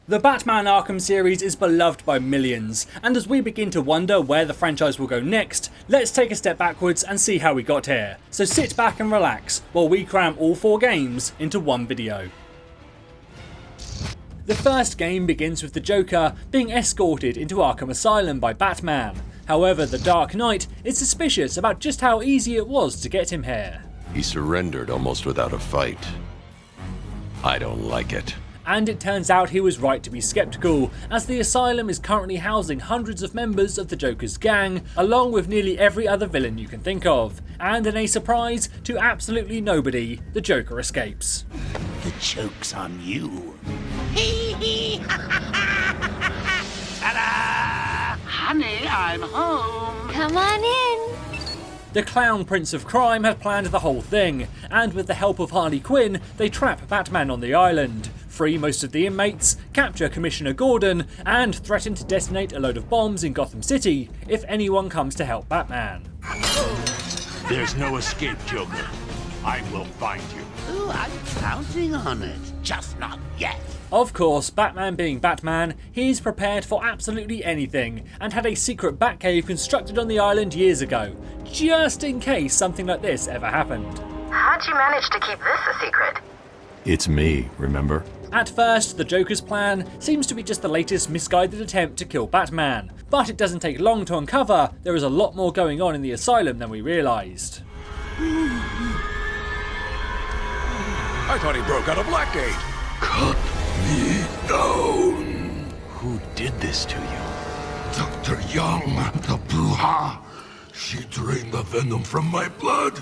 The Batman Arkham series is beloved by millions, and as we begin to wonder where the franchise will go next, let's take a step backwards and see how we got here. So sit back and relax while we cram all 4 games into one video. The first game begins with the Joker being escorted into Arkham Asylum by Batman. However, the Dark Knight is suspicious about just how easy it was to get him here. He surrendered almost without a fight. I don't like it. And it turns out he was right to be skeptical, as the asylum is currently housing hundreds of members of the Joker's gang, along with nearly every other villain you can think of. And in a surprise to absolutely nobody, the Joker escapes. The joke's on you. Ta-da! Honey, I'm home. Come on in. The Clown Prince of Crime had planned the whole thing, and with the help of Harley Quinn, they trap Batman on the island, free most of the inmates, capture Commissioner Gordon, and threaten to detonate a load of bombs in Gotham City if anyone comes to help Batman. There's no escape, Joker. I will find you. Ooh, I'm counting on it. Just not yet. Of course, Batman being Batman, he's prepared for absolutely anything, and had a secret Batcave constructed on the island years ago, just in case something like this ever happened. How'd you manage to keep this a secret? It's me, remember? At first, the Joker's plan seems to be just the latest misguided attempt to kill Batman, but it doesn't take long to uncover there is a lot more going on in the asylum than we realised. I thought he broke out of Blackgate. Cut me down. Who did this to you? Dr. Young, the Bruja. She drained the venom from my blood.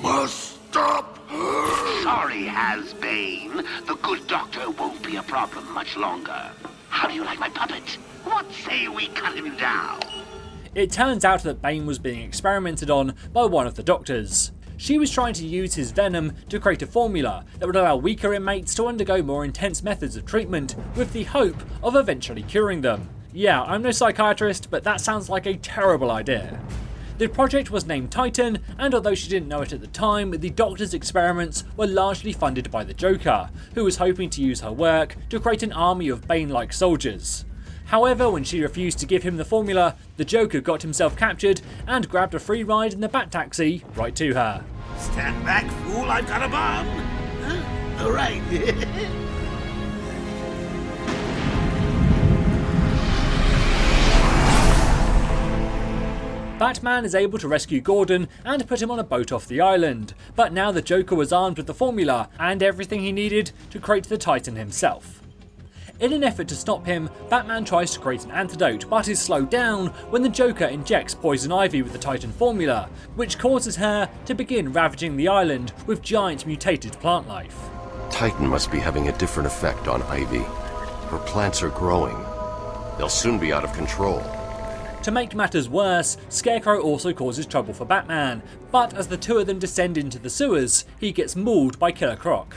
Must stop her. Sorry, Has-Bane. The good doctor won't be a problem much longer. How do you like my puppet? What say we cut him down? It turns out that Bane was being experimented on by one of the doctors. She was trying to use his venom to create a formula that would allow weaker inmates to undergo more intense methods of treatment with the hope of eventually curing them. Yeah, I'm no psychiatrist, but that sounds like a terrible idea. The project was named Titan, and although she didn't know it at the time, the doctor's experiments were largely funded by the Joker, who was hoping to use her work to create an army of Bane-like soldiers. However, when she refused to give him the formula, the Joker got himself captured and grabbed a free ride in the Bat Taxi right to her. Stand back, fool. I've got a bomb. Huh? All right. Batman is able to rescue Gordon and put him on a boat off the island, but now the Joker was armed with the formula and everything he needed to create the Titan himself. In an effort to stop him, Batman tries to create an antidote but is slowed down when the Joker injects Poison Ivy with the Titan formula, which causes her to begin ravaging the island with giant mutated plant life. Titan must be having a different effect on Ivy. Her plants are growing. They'll soon be out of control. To make matters worse, Scarecrow also causes trouble for Batman, but as the two of them descend into the sewers, he gets mauled by Killer Croc.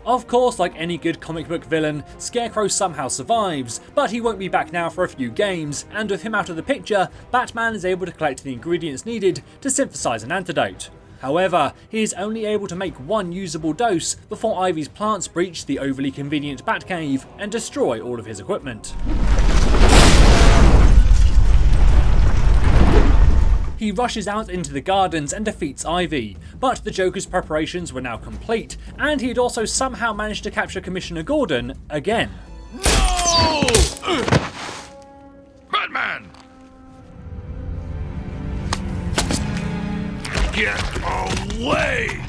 Of course, like any good comic book villain, Scarecrow somehow survives, but he won't be back now for a few games, and with him out of the picture, Batman is able to collect the ingredients needed to synthesize an antidote. However, he is only able to make one usable dose before Ivy's plants breach the overly convenient Batcave and destroy all of his equipment. He rushes out into the gardens and defeats Ivy, but the Joker's preparations were now complete, and he had also somehow managed to capture Commissioner Gordon again. No! Batman! Get away!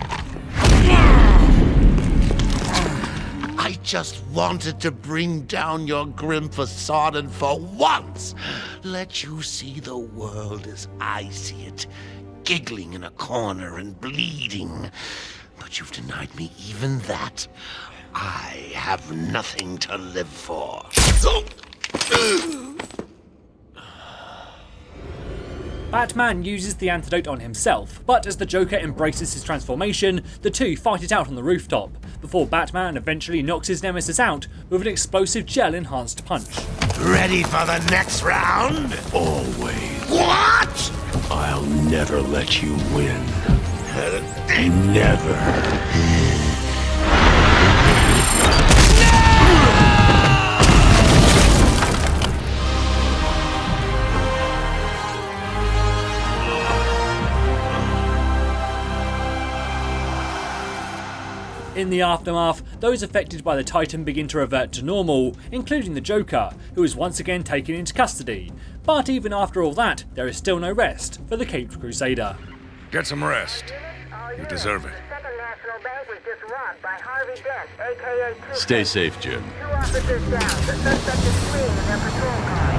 I just wanted to bring down your grim facade and for once let you see the world as I see it, giggling in a corner and bleeding. But you've denied me even that. I have nothing to live for. Batman uses the antidote on himself, but as the Joker embraces his transformation, the two fight it out on the rooftop, before Batman eventually knocks his nemesis out with an explosive gel-enhanced punch. Ready for the next round? Always. What? I'll never let you win. Never. In the aftermath, those affected by the Titan begin to revert to normal, including the Joker, who is once again taken into custody. But even after all that, there is still no rest for the Caped Crusader. Get some rest. You deserve it. Second National Bank was just robbed by Harvey Dent, aka Two. Stay safe, Jim. 2 officers down. The suspect is fleeing in their patrol car.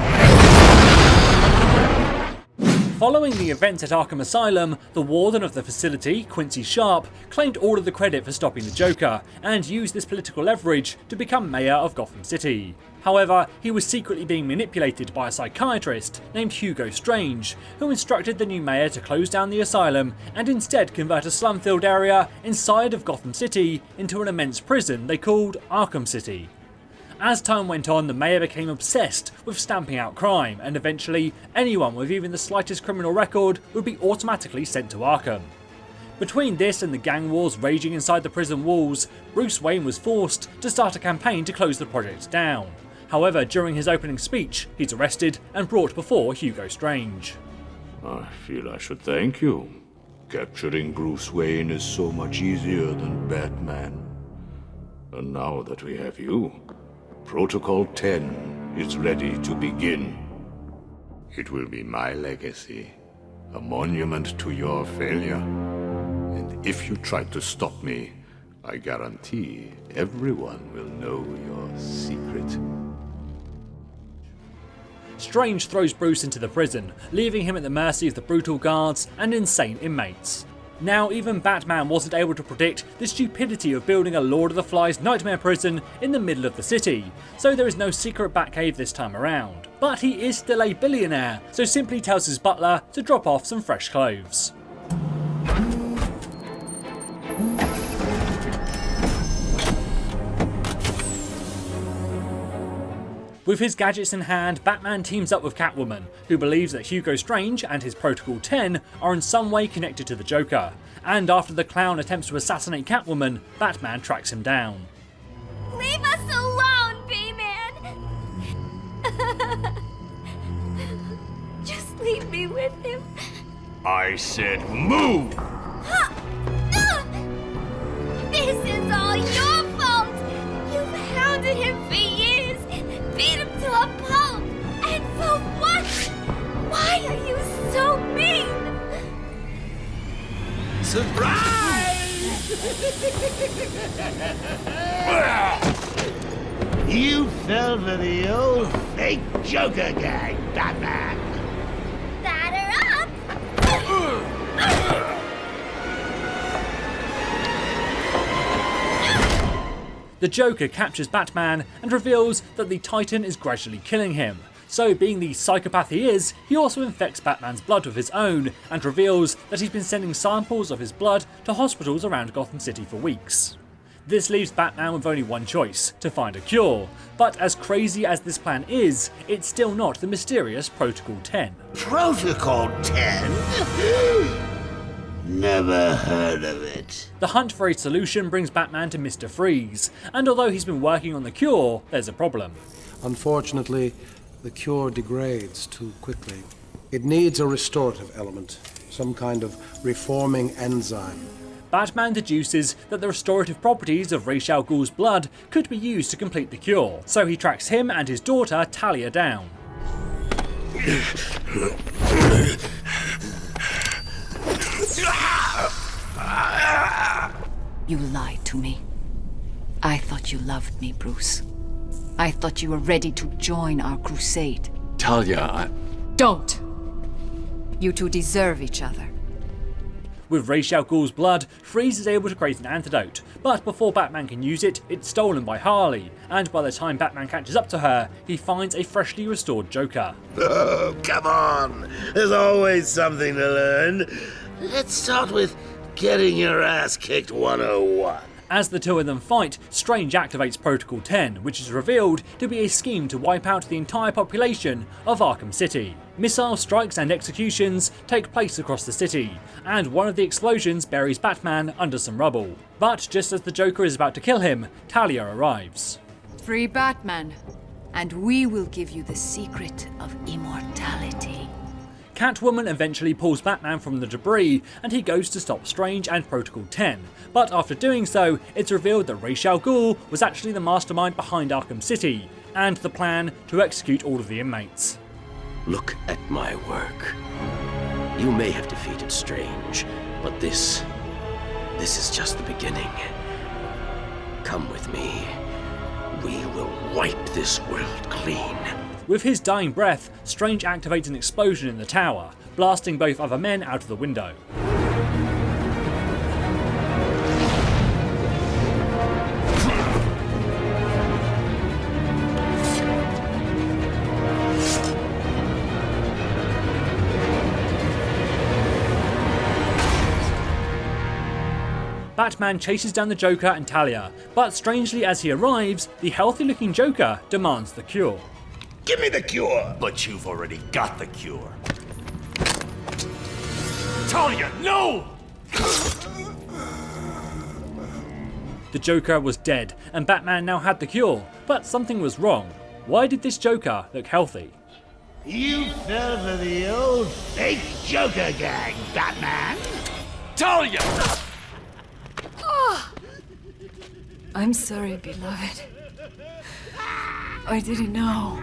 Following the events at Arkham Asylum, the warden of the facility, Quincy Sharp, claimed all of the credit for stopping the Joker, and used this political leverage to become mayor of Gotham City. However, he was secretly being manipulated by a psychiatrist named Hugo Strange, who instructed the new mayor to close down the asylum and instead convert a slum-filled area inside of Gotham City into an immense prison they called Arkham City. As time went on, the mayor became obsessed with stamping out crime, and eventually anyone with even the slightest criminal record would be automatically sent to Arkham. Between this and the gang wars raging inside the prison walls, Bruce Wayne was forced to start a campaign to close the project down. However, during his opening speech, he's arrested and brought before Hugo Strange. I feel I should thank you. Capturing Bruce Wayne is so much easier than Batman. And now that we have you, Protocol 10 is ready to begin. It will be my legacy, a monument to your failure. And if you try to stop me, I guarantee everyone will know your secret. Strange throws Bruce into the prison, leaving him at the mercy of the brutal guards and insane inmates. Now, even Batman wasn't able to predict the stupidity of building a Lord of the Flies nightmare prison in the middle of the city, so there is no secret Batcave this time around. But he is still a billionaire, so simply tells his butler to drop off some fresh clothes. With his gadgets in hand, Batman teams up with Catwoman, who believes that Hugo Strange and his Protocol 10 are in some way connected to the Joker. And after the clown attempts to assassinate Catwoman, Batman tracks him down. Leave us alone, B-Man! Just leave me with him. I said move! This is all your fault! You've hounded him for years, beat him to a pulp, and for what? Why are you so mean? Surprise! You fell for the old fake Joker gang, Batman. Batter up! The Joker captures Batman and reveals that the Titan is gradually killing him. So, being the psychopath he is, he also infects Batman's blood with his own, and reveals that he's been sending samples of his blood to hospitals around Gotham City for weeks. This leaves Batman with only one choice, to find a cure. But as crazy as this plan is, it's still not the mysterious Protocol 10. Protocol 10? Never heard of it. The hunt for a solution brings Batman to Mr. Freeze, and although he's been working on the cure, there's a problem. Unfortunately, the cure degrades too quickly. It needs a restorative element, some kind of reforming enzyme. Batman deduces that the restorative properties of Ra's al Ghul's blood could be used to complete the cure, so he tracks him and his daughter Talia down. You lied to me. I thought you loved me, Bruce. I thought you were ready to join our crusade. Talia, Don't! You two deserve each other. With Ra's al Ghul's blood, Freeze is able to create an antidote, but before Batman can use it, it's stolen by Harley, and by the time Batman catches up to her, he finds a freshly restored Joker. Oh, come on! There's always something to learn. Let's start with getting your ass kicked 101. As the two of them fight, Strange activates Protocol 10, which is revealed to be a scheme to wipe out the entire population of Arkham City. Missile strikes and executions take place across the city, and one of the explosions buries Batman under some rubble. But just as the Joker is about to kill him, Talia arrives. Free Batman, and we will give you the secret of immortality. Catwoman eventually pulls Batman from the debris, and he goes to stop Strange and Protocol 10, but after doing so, it's revealed that Ra's al Ghul was actually the mastermind behind Arkham City, and the plan to execute all of the inmates. Look at my work. You may have defeated Strange, but this is just the beginning. Come with me. We will wipe this world clean. With his dying breath, Strange activates an explosion in the tower, blasting both other men out of the window. Batman chases down the Joker and Talia, but strangely as he arrives, the healthy-looking Joker demands the cure. Give me the cure! But you've already got the cure. Talia, no! The Joker was dead, and Batman now had the cure, but something was wrong. Why did this Joker look healthy? You fell for the old fake Joker gang, Batman! Talia! I'm sorry, beloved. I didn't know.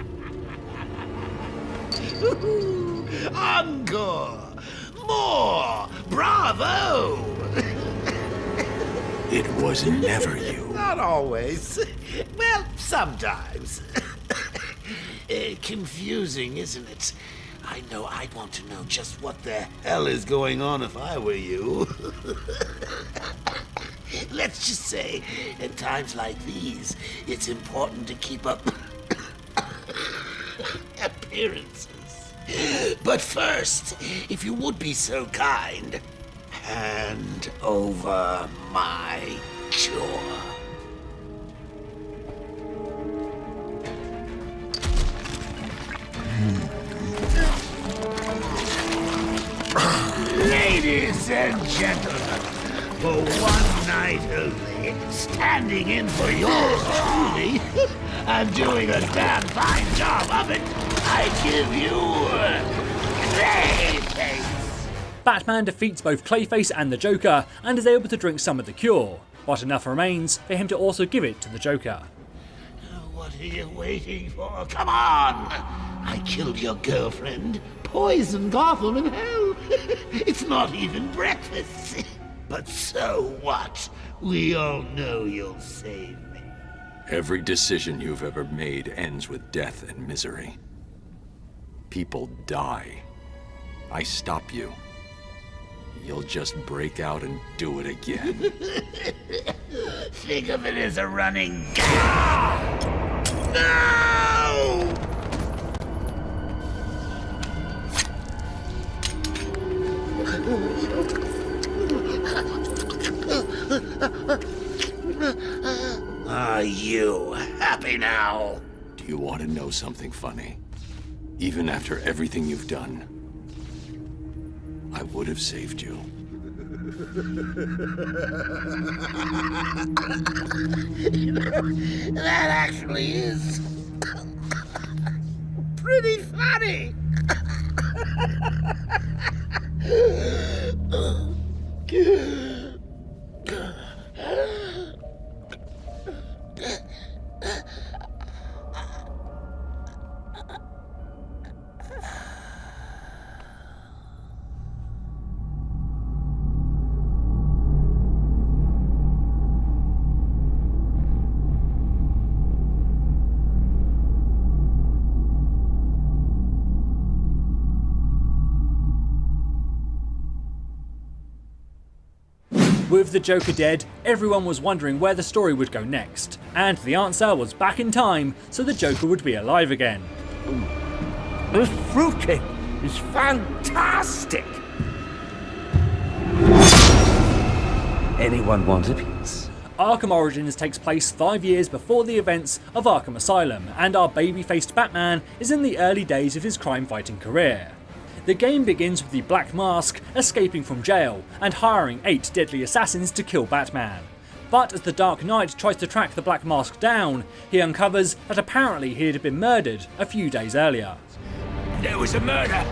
Encore! More! Bravo! It was never you. Not always. Well, sometimes. Confusing, isn't it? I know I'd want to know just what the hell is going on if I were you. Let's just say, at times like these, it's important to keep up appearances. But first, if you would be so kind, hand over my cure. Ladies and gentlemen, for one night only, standing in for yours truly, and doing a damn fine job of it, I give you Clayface. Batman defeats both Clayface and the Joker, and is able to drink some of the cure, but enough remains for him to also give it to the Joker. What are you waiting for? Come on! I killed your girlfriend, poisoned Gotham in hell. It's not even breakfast. But so what? We all know you'll save me. Every decision you've ever made ends with death and misery. People die. I stop you. You'll just break out and do it again. Think of it as a running gag. No! Are you happy now? Do you want to know something funny? Even after everything you've done, I would have saved you. That actually is pretty funny. With the Joker dead, everyone was wondering where the story would go next, and the answer was back in time so the Joker would be alive again. This fruitcake is fantastic! Anyone want a piece? Arkham Origins takes place 5 years before the events of Arkham Asylum, and our baby-faced Batman is in the early days of his crime-fighting career. The game begins with the Black Mask escaping from jail and hiring 8 deadly assassins to kill Batman. But as the Dark Knight tries to track the Black Mask down, he uncovers that apparently he had been murdered a few days earlier. There was a murder.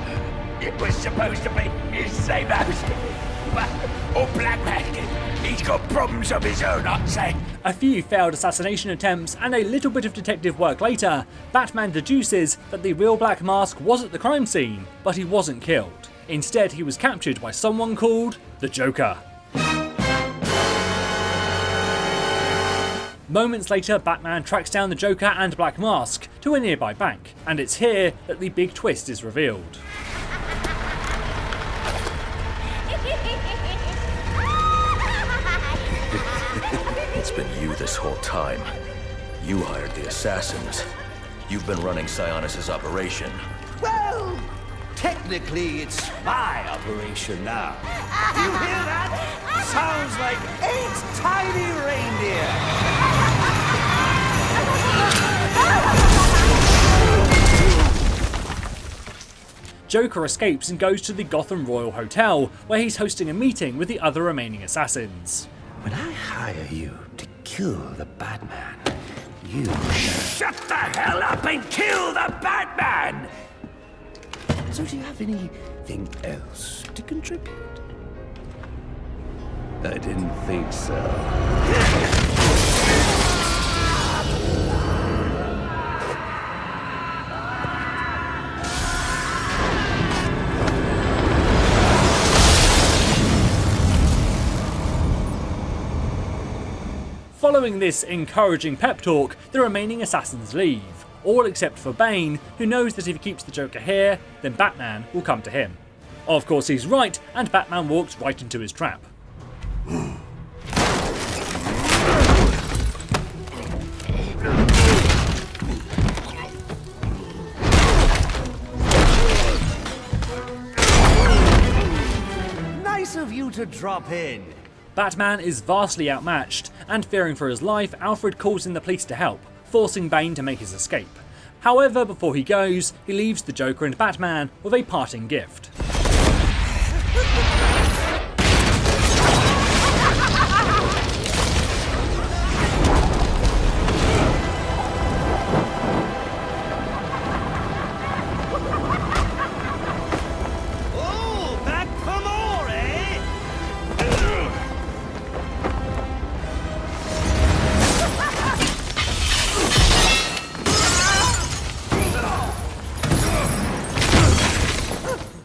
It was supposed to be his same house. Or Black Man. He's got problems of his own, I'd say. A few failed assassination attempts and a little bit of detective work later, Batman deduces that the real Black Mask was at the crime scene, but he wasn't killed. Instead, he was captured by someone called the Joker. Moments later, Batman tracks down the Joker and Black Mask to a nearby bank, and it's here that the big twist is revealed. It's been you this whole time. You hired the assassins. You've been running Sionis' operation. Well, technically it's my operation now. You hear that? Sounds like 8 tiny reindeer. Joker escapes and goes to the Gotham Royal Hotel, where he's hosting a meeting with the other remaining assassins. When I hire you to kill the Batman, you shut the hell up and kill the Batman! So do you have anything else to contribute? I didn't think so. Following this encouraging pep talk, the remaining assassins leave, all except for Bane, who knows that if he keeps the Joker here, then Batman will come to him. Of course he's right, and Batman walks right into his trap. Nice of you to drop in. Batman is vastly outmatched, and fearing for his life, Alfred calls in the police to help, forcing Bane to make his escape. However, before he goes, he leaves the Joker and Batman with a parting gift.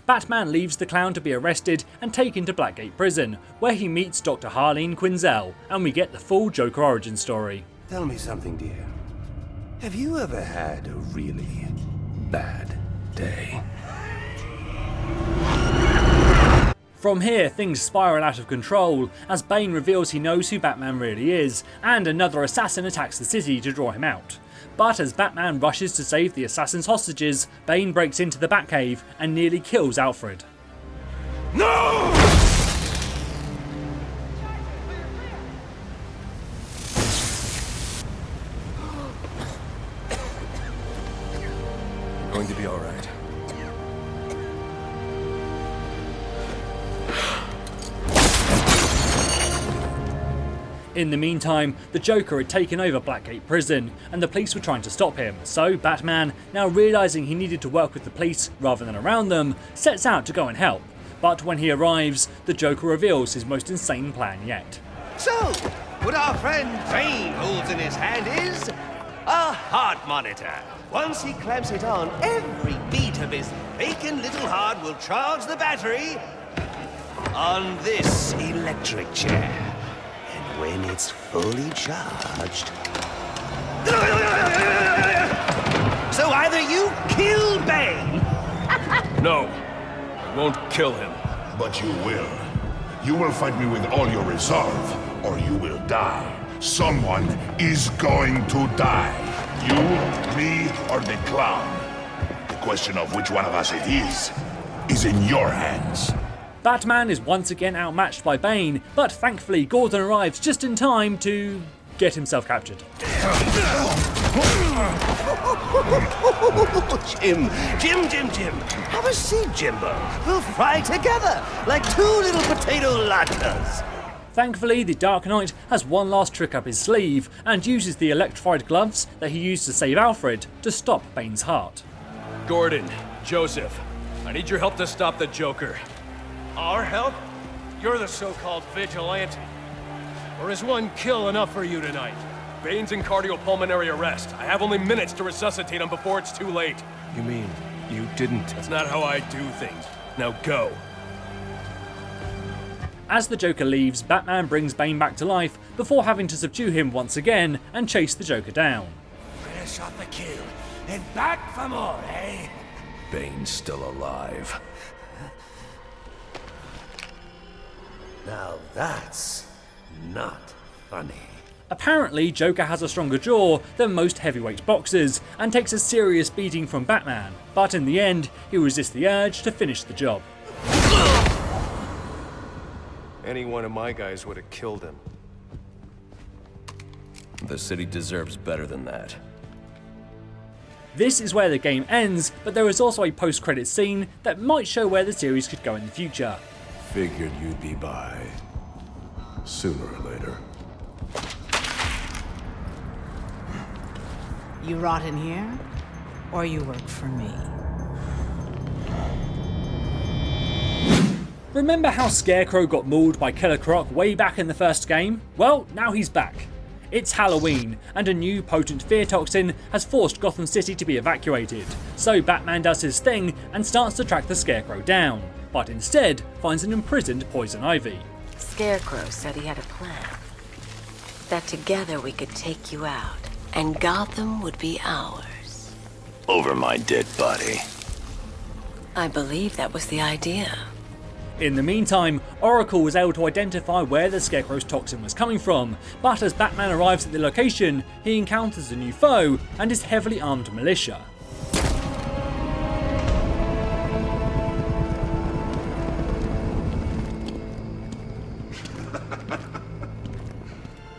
Batman leaves the clown to be arrested and taken to Blackgate Prison, where he meets Dr. Harleen Quinzel, and we get the full Joker origin story. Tell me something, dear. Have you ever had a really bad day? From here, things spiral out of control, as Bane reveals he knows who Batman really is, and another assassin attacks the city to draw him out. But as Batman rushes to save the assassin's hostages, Bane breaks into the Batcave and nearly kills Alfred. No! You're going to be all right. In the meantime, the Joker had taken over Blackgate Prison, and the police were trying to stop him, so Batman, now realising he needed to work with the police rather than around them, sets out to go and help. But when he arrives, the Joker reveals his most insane plan yet. So, what our friend Bane holds in his hand is a heart monitor. Once he clamps it on, every beat of his vacant little heart will charge the battery on this electric chair. When it's fully charged... So either you kill Bane... No, I won't kill him. But you will. You will fight me with all your resolve, or you will die. Someone is going to die. You, me, or the clown. The question of which one of us it is in your hands. Batman is once again outmatched by Bane, but thankfully Gordon arrives just in time to get himself captured. Jim. Have a seat, Jimbo. We'll fry together like two little potato latkes. Thankfully, the Dark Knight has one last trick up his sleeve and uses the electrified gloves that he used to save Alfred to stop Bane's heart. Gordon, Joseph, I need your help to stop the Joker. Our help? You're the so-called vigilante. Or is one kill enough for you tonight? Bane's in cardiopulmonary arrest. I have only minutes to resuscitate him before it's too late. You mean you didn't? That's not how I do things. Now go. As the Joker leaves, Batman brings Bane back to life before having to subdue him once again and chase the Joker down. Fresh off the kill, and back for more, eh? Bane's still alive. Now that's not funny. Apparently, Joker has a stronger jaw than most heavyweight boxers and takes a serious beating from Batman, but in the end, he resists the urge to finish the job. Any one of my guys would have killed him. The city deserves better than that. This is where the game ends, but there is also a post-credits scene that might show where the series could go in the future. Figured you'd be by. Sooner or later. You rot in here, or you work for me? Remember how Scarecrow got mauled by Killer Croc way back in the first game? Well, now he's back. It's Halloween, and a new potent fear toxin has forced Gotham City to be evacuated. So Batman does his thing and starts to track the Scarecrow down, but instead finds an imprisoned Poison Ivy. Scarecrow said he had a plan. That together we could take you out, and Gotham would be ours. Over my dead body. I believe that was the idea. In the meantime, Oracle was able to identify where the Scarecrow's toxin was coming from, but as Batman arrives at the location, he encounters a new foe and his heavily armed militia.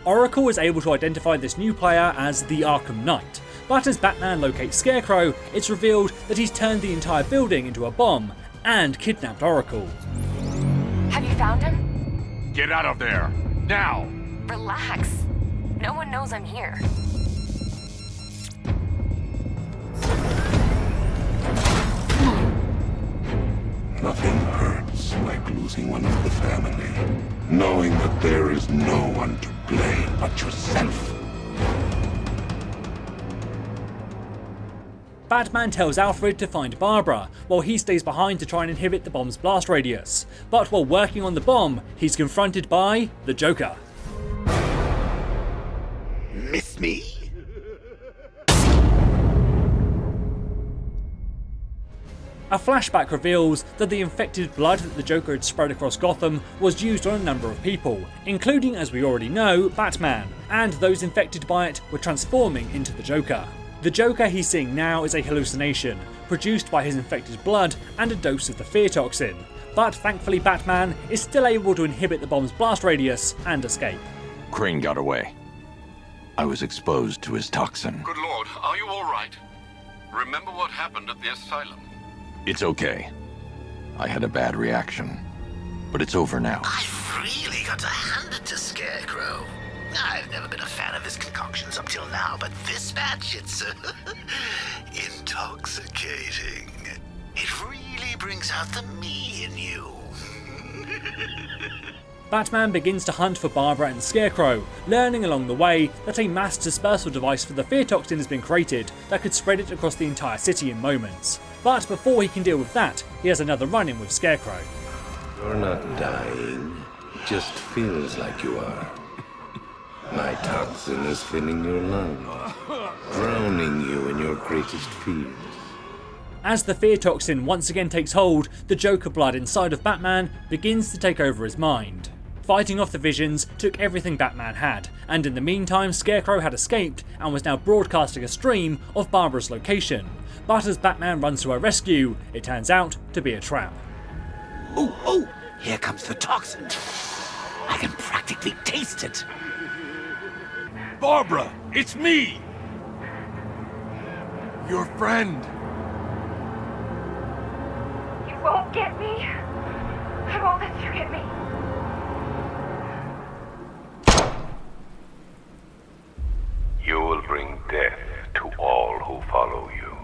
Oracle is able to identify this new player as the Arkham Knight, but as Batman locates Scarecrow, it's revealed that he's turned the entire building into a bomb and kidnapped Oracle. Have you found him? Get out of there, now! Relax. No one knows I'm here. Nothing hurts like losing one of the family. Knowing that there is no one to blame but yourself. Batman tells Alfred to find Barbara, while he stays behind to try and inhibit the bomb's blast radius. But while working on the bomb, he's confronted by the Joker. Miss me? A flashback reveals that the infected blood that the Joker had spread across Gotham was used on a number of people, including, as we already know, Batman, and those infected by it were transforming into the Joker. The Joker he's seeing now is a hallucination, produced by his infected blood and a dose of the fear toxin, but thankfully Batman is still able to inhibit the bomb's blast radius and escape. Crane got away. I was exposed to his toxin. Good Lord, are you all right? Remember what happened at the asylum? It's okay. I had a bad reaction, but it's over now. I've really got to hand it to Scarecrow. I've never been a fan of his concoctions up till now, but this batch, it's intoxicating. It really brings out the me in you. Batman begins to hunt for Barbara and Scarecrow, learning along the way that a mass dispersal device for the fear toxin has been created that could spread it across the entire city in moments. But before he can deal with that, he has another run-in with Scarecrow. You're not dying, it just feels like you are. My toxin is filling your lungs, drowning you in your greatest fears. As the fear toxin once again takes hold, the Joker blood inside of Batman begins to take over his mind. Fighting off the visions took everything Batman had, and in the meantime Scarecrow had escaped and was now broadcasting a stream of Barbara's location. But as Batman runs to her rescue, it turns out to be a trap. Oh, here comes the toxin. I can practically taste it. Barbara, it's me! Your friend. You won't get me. I won't let you get me. You will bring death to all who follow you.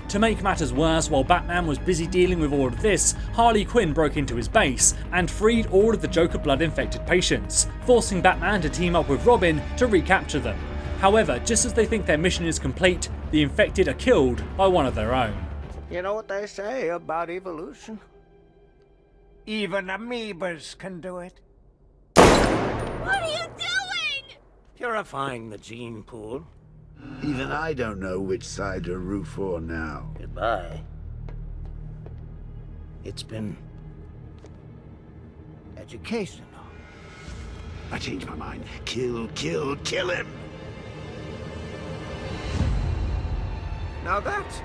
To make matters worse, while Batman was busy dealing with all of this, Harley Quinn broke into his base and freed all of the Joker blood-infected patients, forcing Batman to team up with Robin to recapture them. However, just as they think their mission is complete, the infected are killed by one of their own. You know what they say about evolution? Even amoebas can do it. What are you doing? Purifying the gene pool. Even I don't know which side to root for now. Goodbye. It's been educational. I changed my mind. Kill him! Now that's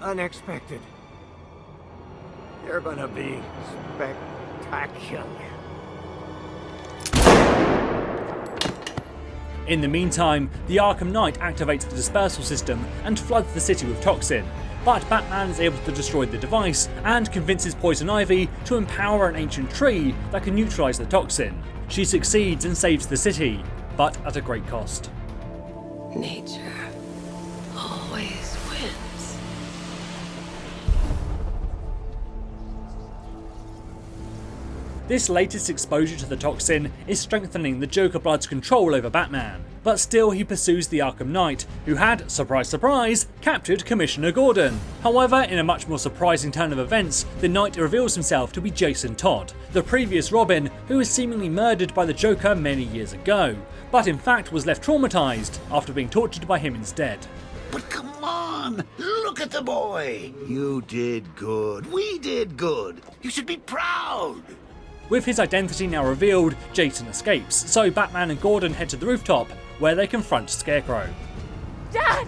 unexpected. You're gonna be spectacular. In the meantime, the Arkham Knight activates the dispersal system and floods the city with toxin, but Batman is able to destroy the device and convinces Poison Ivy to empower an ancient tree that can neutralise the toxin. She succeeds and saves the city, but at a great cost. Nature always wins. This latest exposure to the toxin is strengthening the Joker blood's control over Batman, but still he pursues the Arkham Knight, who had, surprise surprise, captured Commissioner Gordon. However, in a much more surprising turn of events, the Knight reveals himself to be Jason Todd, the previous Robin who was seemingly murdered by the Joker many years ago, but in fact was left traumatized after being tortured by him instead. But come on, look at the boy. You did good. We did good. You should be proud. With his identity now revealed, Jason escapes, so Batman and Gordon head to the rooftop, where they confront Scarecrow. Dad!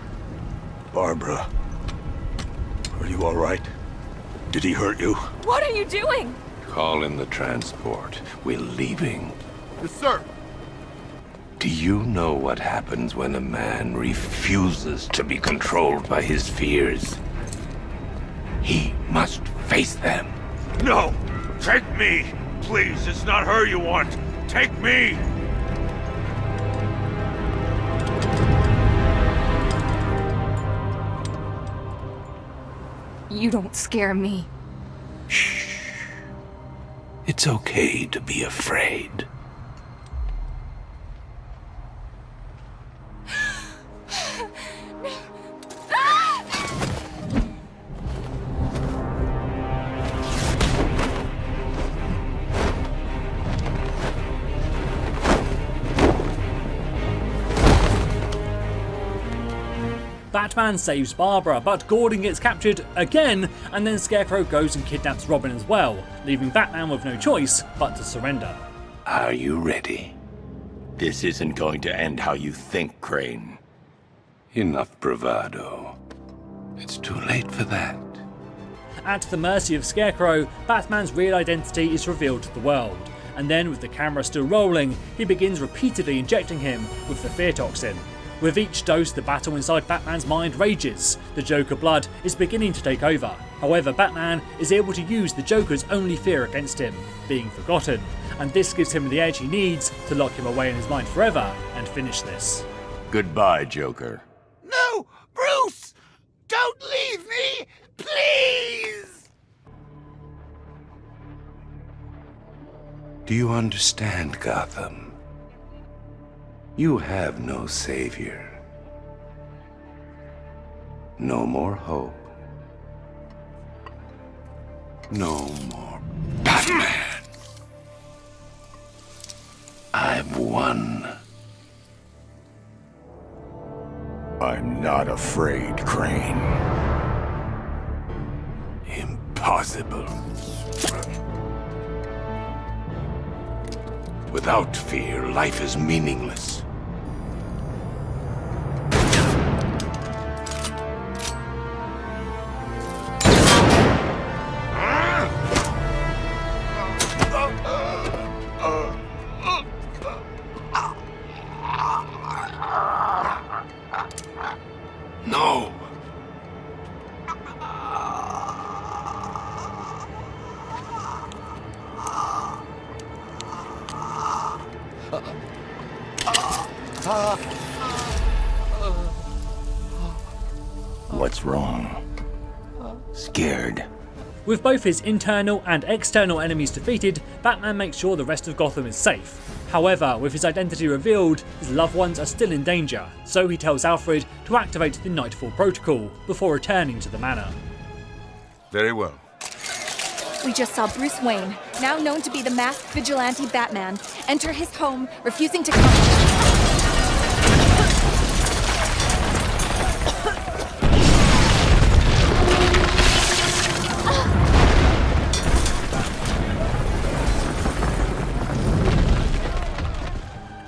Barbara, are you alright? Did he hurt you? What are you doing? Call in the transport. We're leaving. Yes, sir. Do you know what happens when a man refuses to be controlled by his fears? He must face them. No! Take me! Please, it's not her you want. Take me! You don't scare me. Shh. It's okay to be afraid. Batman saves Barbara, but Gordon gets captured again, and then Scarecrow goes and kidnaps Robin as well, leaving Batman with no choice but to surrender. Are you ready? This isn't going to end how you think, Crane. Enough bravado. It's too late for that. At the mercy of Scarecrow, Batman's real identity is revealed to the world, and then with the camera still rolling, he begins repeatedly injecting him with the fear toxin. With each dose, the battle inside Batman's mind rages. The Joker blood is beginning to take over. However, Batman is able to use the Joker's only fear against him, being forgotten, and this gives him the edge he needs to lock him away in his mind forever and finish this. Goodbye, Joker. No! Bruce! Don't leave me! Please! Do you understand, Gotham? You have no savior. No more hope. No more Batman. I've won. I'm not afraid, Crane. Impossible. Without fear, life is meaningless. No. What's wrong? Scared. With both his internal and external enemies defeated, Batman makes sure the rest of Gotham is safe. However, with his identity revealed, his loved ones are still in danger, so he tells Alfred to activate the Nightfall Protocol before returning to the manor. Very well. We just saw Bruce Wayne, now known to be the masked vigilante Batman, enter his home, refusing to come.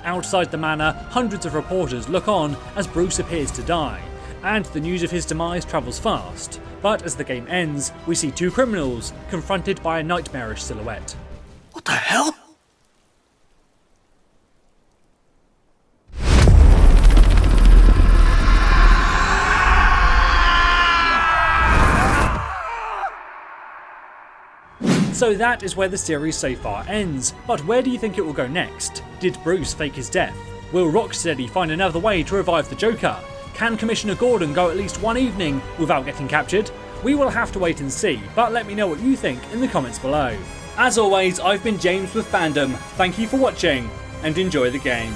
Outside the manor, hundreds of reporters look on as Bruce appears to die, and the news of his demise travels fast. But as the game ends, we see two criminals confronted by a nightmarish silhouette. What the hell? So that is where the series so far ends, but where do you think it will go next? Did Bruce fake his death? Will Rocksteady find another way to revive the Joker? Can Commissioner Gordon go at least one evening without getting captured? We will have to wait and see, but let me know what you think in the comments below. As always, I've been James with Fandom. Thank you for watching, and enjoy the game.